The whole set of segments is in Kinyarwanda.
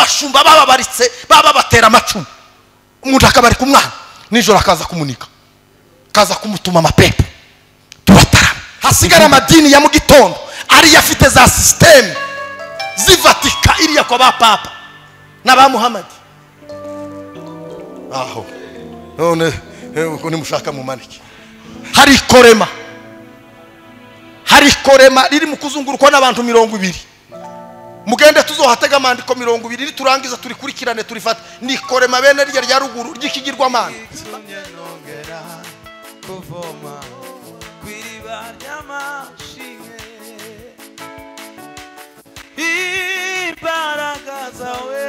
abashumba bababaritse baba batera amacumu umuntu akabari kumwana nijoro akaza kumunika kaza kumutuma amapepo tubatara hasigara amadini ya mu gitondo ari yafite za system zivatika iriya kwa ba papa na ba Muhammad aho none uko nimushaka mu maniki hari korema riri mu kuzungurukwa n'abantu 200 mugende tuzohatega amandiko 200 turangiza turikurikirane turifata ni korema bene rya ruguru ry'ikigirwa mana kuvoma kwiriba ry'amashimwe imbaraga zawe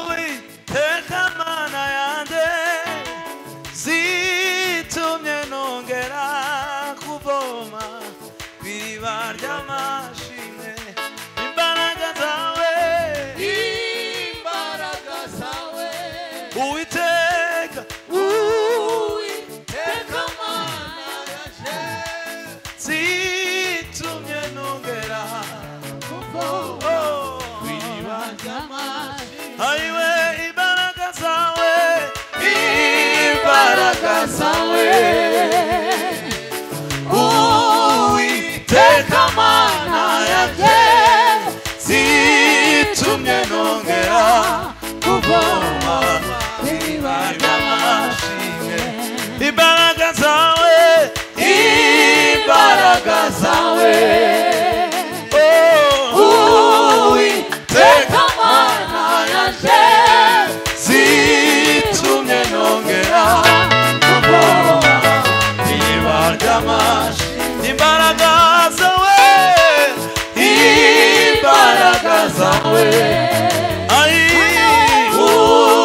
Uwiteka Mana yanjye zitumye nongera kuvoma kwiriba ry'amashimwe imbaraga zawe Uwiteka Mana yanjye zitumye nongera kuvoma kwiriba ry'amashimwe Aiwe imbaraga zawe Uwiteka Mana yanjye zitumye nongera kuvoma kwiriba ry'amashimwe imbaraga zawe Uwiteka Mana yanjye zitumye nongera kuvoma kwiriba ry'amashimwe imbaraga zawe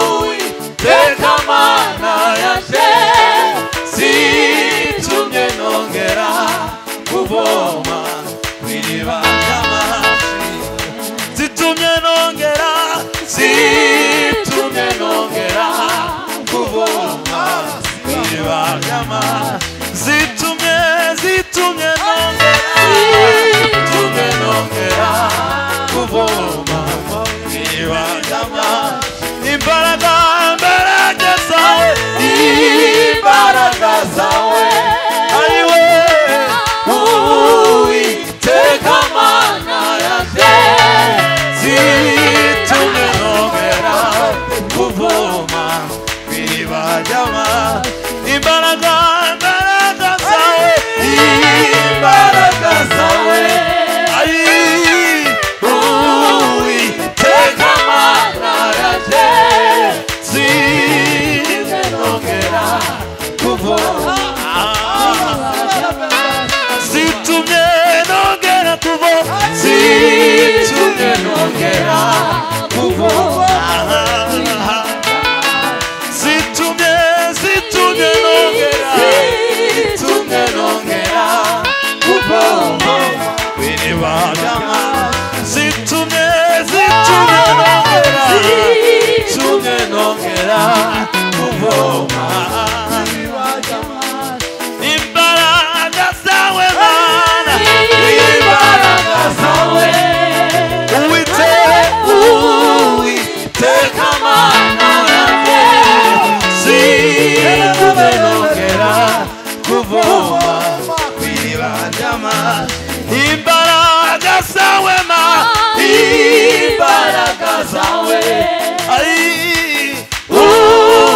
Uwiteka Mana yanjye zitumye nongera kuvoma kwiriba ry'amashimwe zitumye nongera kuvoma kwiriba ry'amashimwe zitumye nongera kuvoma kwiriba ry'amashimwe imbaraga zawe Aiwe Uwiteka Mana yanjye zitumye nongera kuvoma kwiriba ry'amashimwe imbaraga zawe Uwiteka Mana yanjye zitumye nongera kuvoma zitumye nongera kuvoma zitumye nongera kuvoma zitumye nongera kuvoma kwiriba ry'amashimwe zitumye nongera kuvoma imbaraga zawe Mana Uwiteka Mana yanjye zitumye nongera kuvoma kwiriba ry'amashimwe imbaraga zawe Mana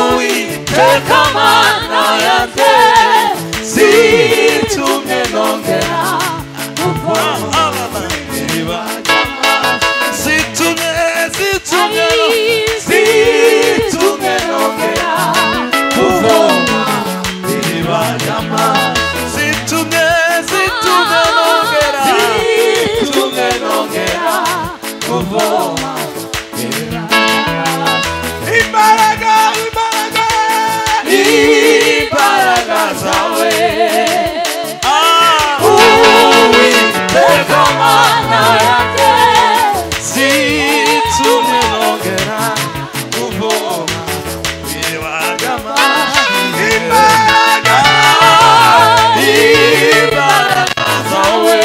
Uwiteka Mana yanjye zitumye nongera kuvoma kwiriba zitumye nongera kuvoma kwiriba zitumye nongera kuvoma imbaraga zawe Uwiteka Mana yanjye zitumye nongera kuvoma kwiriba ry'amashimwe imbaraga zawe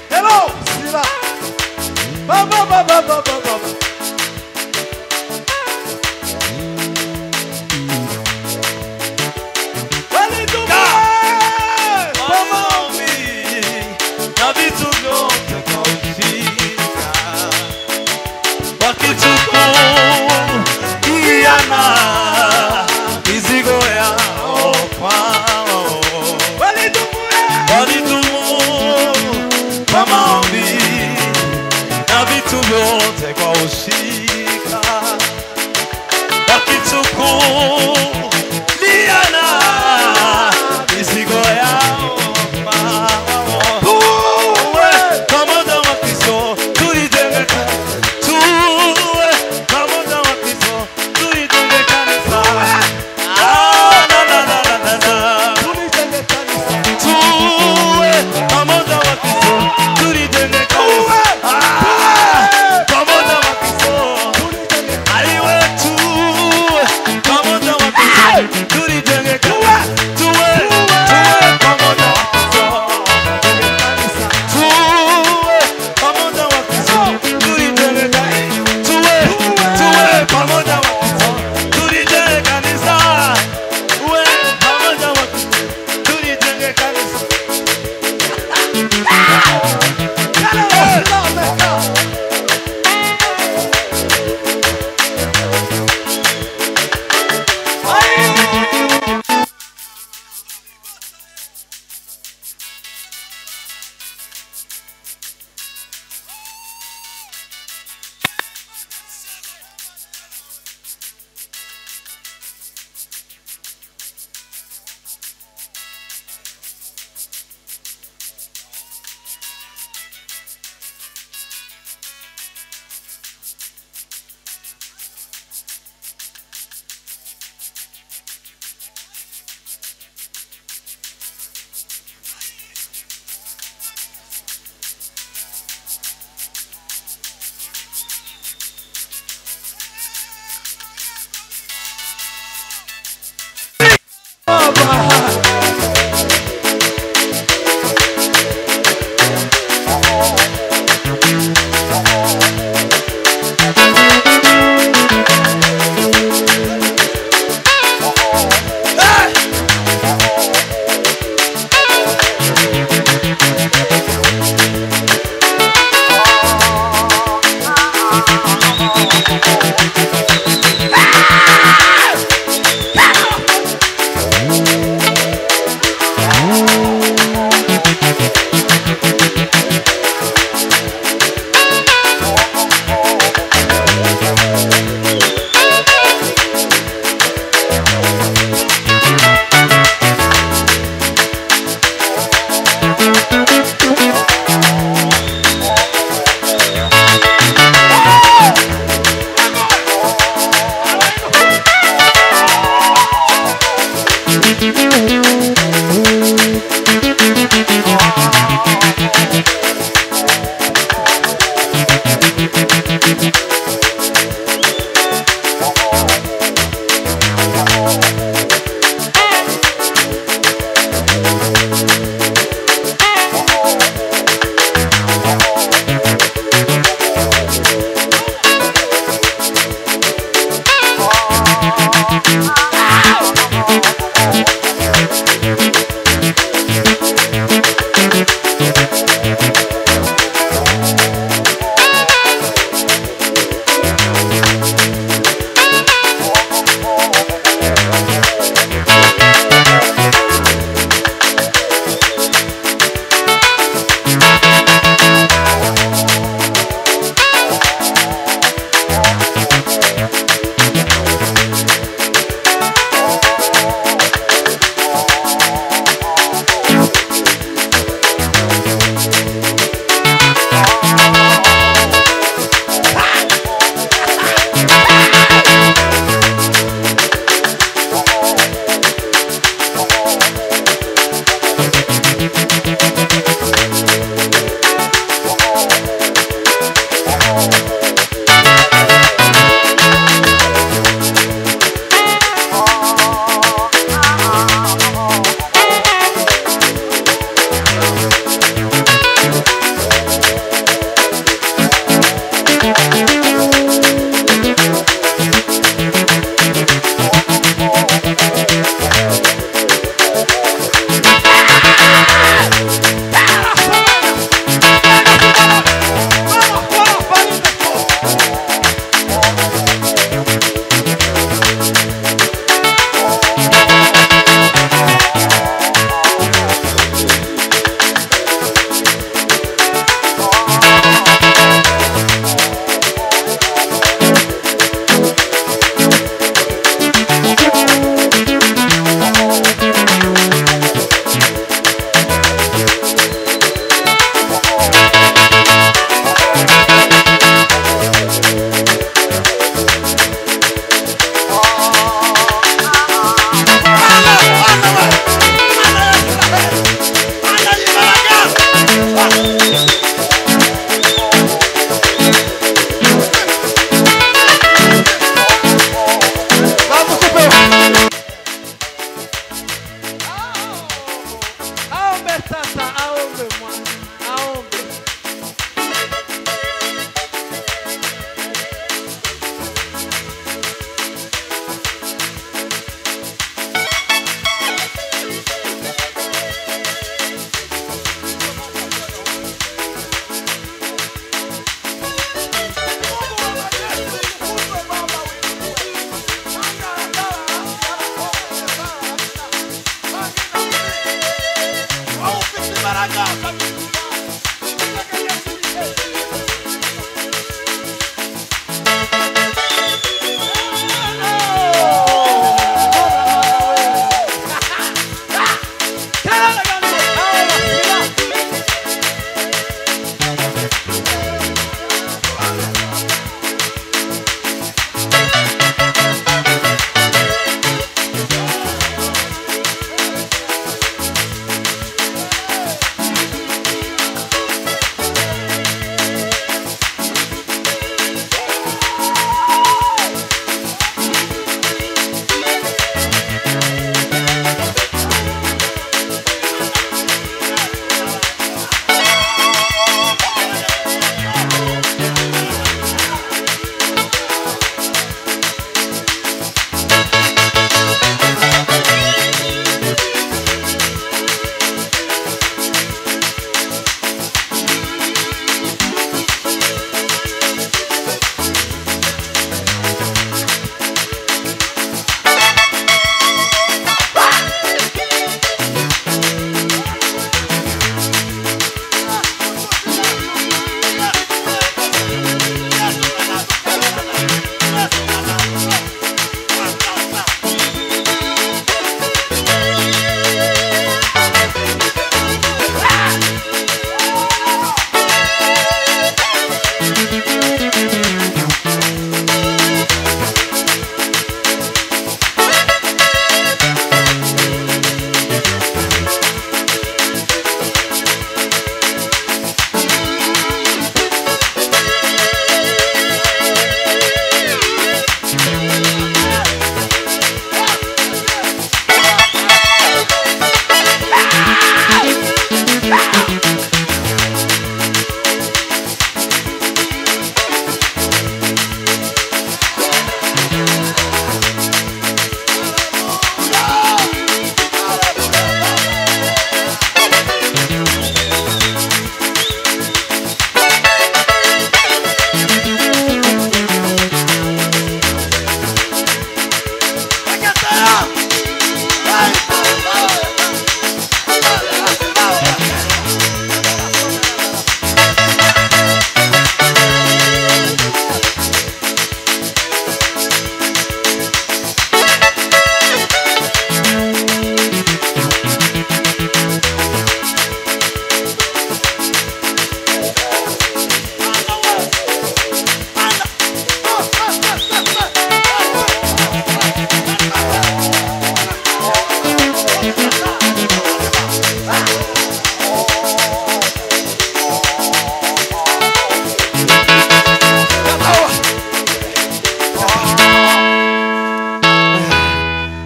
Hello, Sila. Baba. Take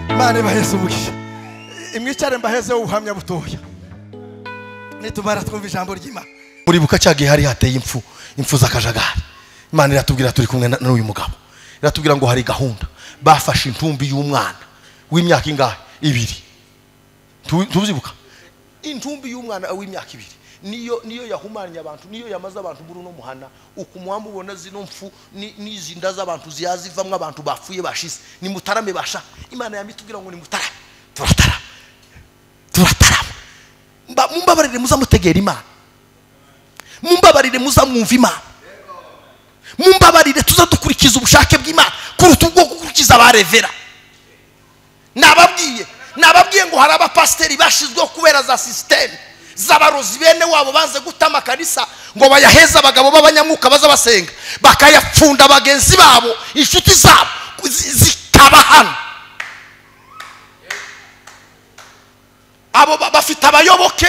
Imana baheze umugisha. Imwicare mbaheze ubuhamya butoya. Nitumara twumva ijambo ry'Imana. Muri buka cyagiye hari hateye impfu z'akajagari. Imana iratubwira turi kumwe n'uyu mugabo. Iratubwira ngo hari gahunda. Bafashe intumbi y'umwana w'imyaka ingahe? 2. Tuzibuka. Intumbi y'umwana w'imyaka 2. Niyo yahumanya abantu, niyo yamaze abantu muri no muhana. Ukumwamubona zino mfu n'izinda z'abantu ziyazivamwe abantu bapfuye bashize. Ni mutarame basha. Imana yamitubwira ngo ni mutarame. Turatarama. Mumbabarire muzamutegera Imana. Mumbabarire muzamwumva Imana. Mumbabarire tuzadukurikiza ubushake bw'Imana kuruta ubwo gukurikiza abarevera. Nababwiye ngo hari abapasteri bashizweho kubera za system z'abarozi bene wabo banze gutama kanisa ngo bayaheza abagabo b'abanyamwuka baza basenga bakayapfunda bagenzi babo inshuti zabo zikabahana. Abo bafite abayoboke,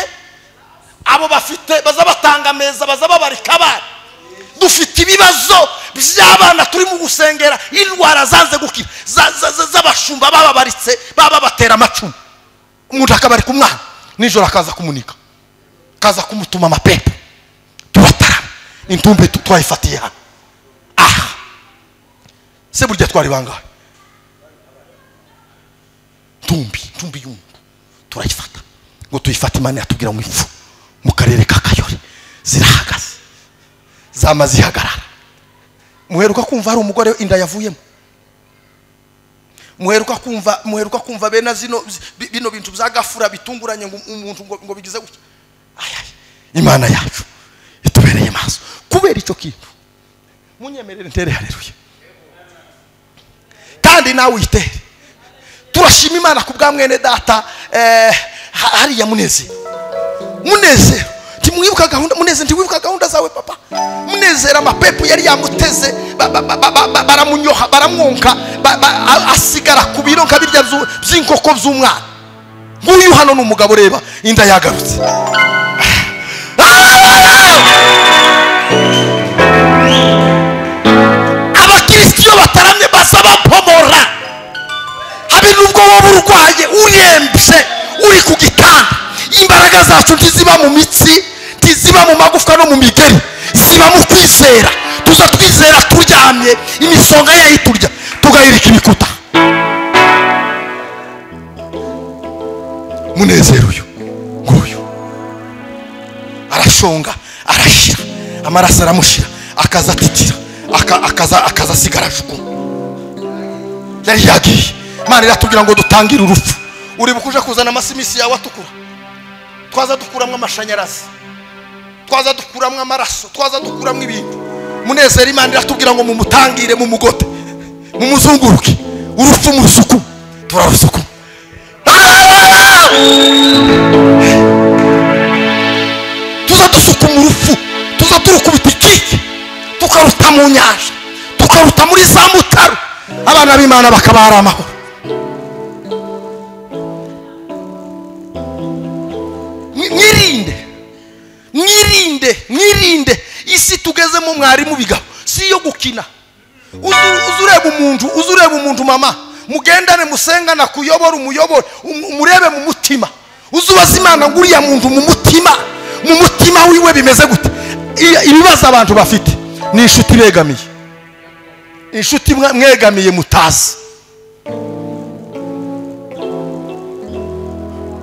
abo bafite baza batanga meza, baza babarika abana. Dufite ibibazo by'abana turi mu gusengera, indwara zanze gukira z'abashumba bababaritse batera amacumu. Umuntu akabarika umwana nijoro akaza kumunika, kaza kumutuma amapepo. Turatarama intumbe twayifatiye hano. Se burya twari bangahe? Ntumbi y'umuntu turayifata ngo tuyifate. Imana yatubwira mu ifu mu karere ka Kayore zirahagaze zamaze ihagarara. Muheruka kumva hari umugore inda yavuyemo? Muheruka kumva bena bino bintu byagafura bitunguranye ngo umuntu ngo bigize gutya? imana yacu itubereye maso kubera icyo kintu. Munyemerere ntere haleluya kandi nawe uyitere. Turashima imana ku bwa mwene data hariya Munezero. Timwibuka gahunda Munezero, ntiwibuka gahunda zawe papa. Munezero amapepo yari yamuteze baramunyoha baramwonka asigara ku biro nka birya by'inkoko by'umwana. Nguyu hano n'umugabo reba inda yagarutse. Abakristo bataramye basaba pomora. Habe nubwo wowe urwaye urembye uri ku gitanda, imbaraga zacu ntiziba mu mitsi, ntiziba mu magufwa no mu migeri, ziba mu kwizera. Tuza twizera turyamye imisonga yayiturya tugahirika ibikuta. Munezero nguyu arashonga arashira, amaraso aramushira, akazatitira, akaza sigara juku. Yari yagiye. Imana iratubwira ngo dutangire urupfu. Uri bukuje kuzana amasimisi yawe atukura, twaza dukuramwe amashanyarazi, twaza dukuramwe amaraso, twaza dukuramwe ibintu. Munezero Imana iratubwira ngo mumutangire mu mugote, mumuzunguruke, urupfu mu rusuku, turarusuku. Tuza dusuku mu rufu, tuza turukubita ikiki, tukaruta mu nyanja, tukaruta muri za mutaru, abana b'Imana bakabara amahoro. Mwirinde isi tugezemo mwarimu bigabo si yo gukina. Uzureba umuntu mama, mugendane musengana kuyobora umurebe mu mutima. Uzubaza Imana nguriya muntu mu mutima wiwe bimeze gute. Ibibazo abantu bafite ni inshuti begamiye, inshuti mwegamiye mutazi.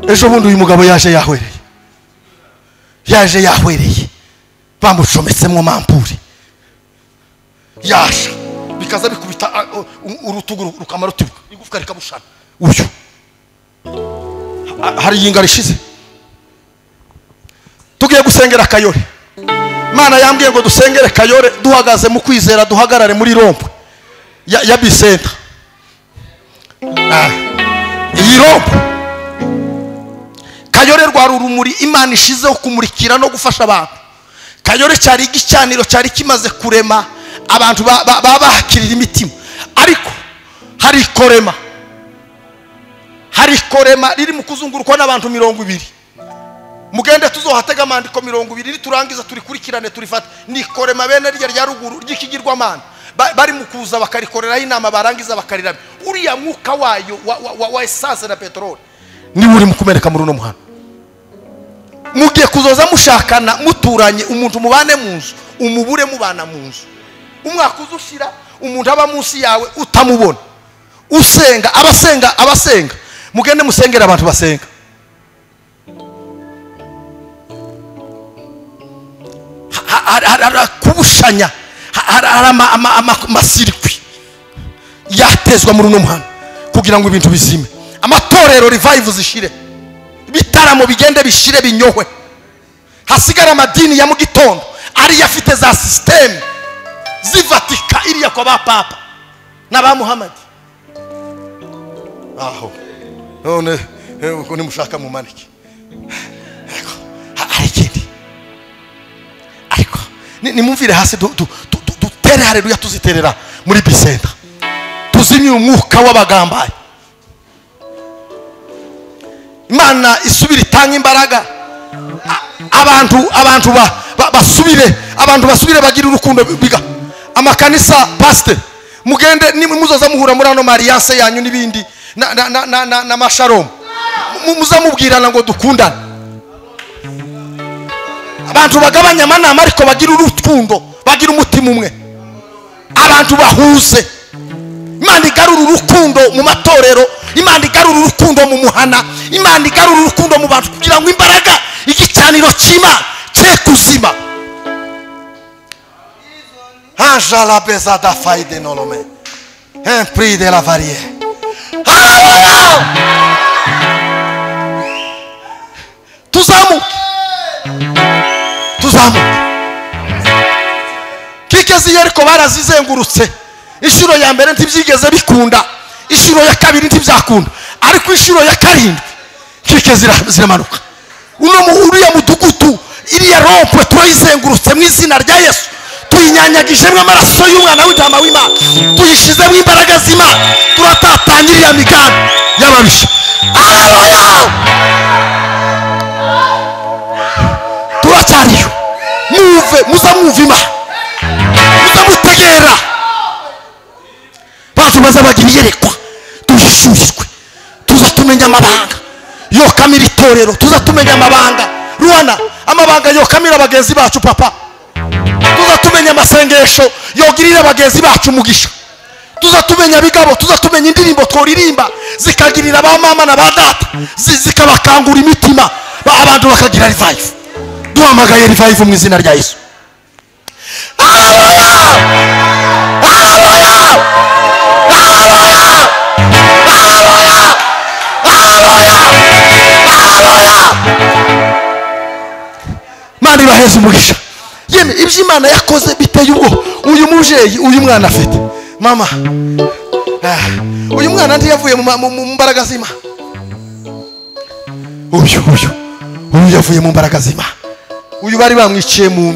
Ejo bundi uyu mugabo yaje yahwereye bamucometsemo mampuri yasha bikaza bikubita urutugu rukamara rutibuka igufwa rikabushana. Uyu hari yinga rishize tugiye gusengera Kayore. Imana yambwiye ngo dusengere Kayore duhagaze mu kwizera, duhagarare muri rompo ya Bisenta. Iyi rompo Kayore rwari urumuri Imana ishizeho kumurikira no gufasha abantu. Kayore cyari igicaniro cyari kimaze kurema abantu bahakirira imitima, ariko hari korema riri mu kuzungurukwa n'abantu 200. Mugende tuzohatega amandiko 200 turangiza turikurikirane turifata. Ni korema bene rya ruguru ry'ikigirwamana bari mu kuza bakarikorera inama barangiza bakariraba. Uriya mwuka wayo wa essence na petrol ni uri mu kumereka muri no muhano. Mugiye kuzoza mushakana muturanye, umuntu mubane mu nzu umubure mubana mu nzu. Umwaka uzushira umuntu aba munsi yawe utamubona. Usenga abasenga mugende musengera abantu basenga. Kubushanya amasirikwi yatezwa muri no muhano kugira ngo ibintu bizime. Amatorero revive zishire, bitaramo bigende bishire binyohwe. Hasigara amadini ya mu gitondo ari yafite za system zivatika iriya kwa ba papa na ba Muhammad. Aho none uko ni mushaka mu maniki ariko nimumvire hasi dutere haleluya, tuziterera muri Bisenta, tuzimye umwuka w'abagambaye. Imana isubira itanga imbaraga, abantu basubire bagira urukundo biga. Amakanisa pastor mugende muzoza muhura muri ano mariance yanyu n'ibindi na masharom muzamubwirana ngo dukundane. Abantu bagabanya amanama ariko bagira urukundo, bagira umutima umwe, abantu bahuze. Imana igarura urukundo mu matorero, Imana igarura urukundo mu muhana, Imana igarura urukundo mu bantu kugira ngo imbaraga igicaniro cy'Imana cye kuzima. Anja la bezada faide nolome un prix de la varie. Tuzamuke tuzamuke. Kigeze ariko barazizengurutse. Inshuro ya mbere ntibyigeze bikunda, inshuro ya kabiri ntibyakunda, ariko inshuro ya karindwi kigeze ziramanuka. Uriya mudugudu iriya rompwe turayizengurutse mu izina rya Yesu, tuyinyanyagijemo amaraso y'umwana w'intama w'Imana, tuyishizemo imbaraga z'Imana, turatatanya iriya migambi y'ababisha. Haleluya! turacyariyo. muza mwumva Imana, muza mutegera bantu baza bagira iyerekwa, tuyishushwe, tuza tumenya amabanga yokamira itorero, tuza tumenya amabanga Ruana, amabanga yokamira abagenzi bacu papa, tuza tumenya amasengesho yogirira abagenzi bacu umugisha, tuza tumenya bigabo, tuza tumenya indirimbo tworirimba zikagirira ba mama na ba data, zikabakangura imitima, abantu bakagira revive. Duhamagaye revive mu izina rya Yesu. Haleluya! Haleluya! Haleluya! Haleluya! Haleluya! Haleluya! Mani baheze umugisha. Yeme ibyo Imana yakoze biteye ubwo. Uyu mujeyi, uyu mwana afite mama, uyu mwana ndi yavuye mu mbaraga z'Imana. Uyu yavuye mu mbaraga z'Imana. Uyu bari bamwiciye mu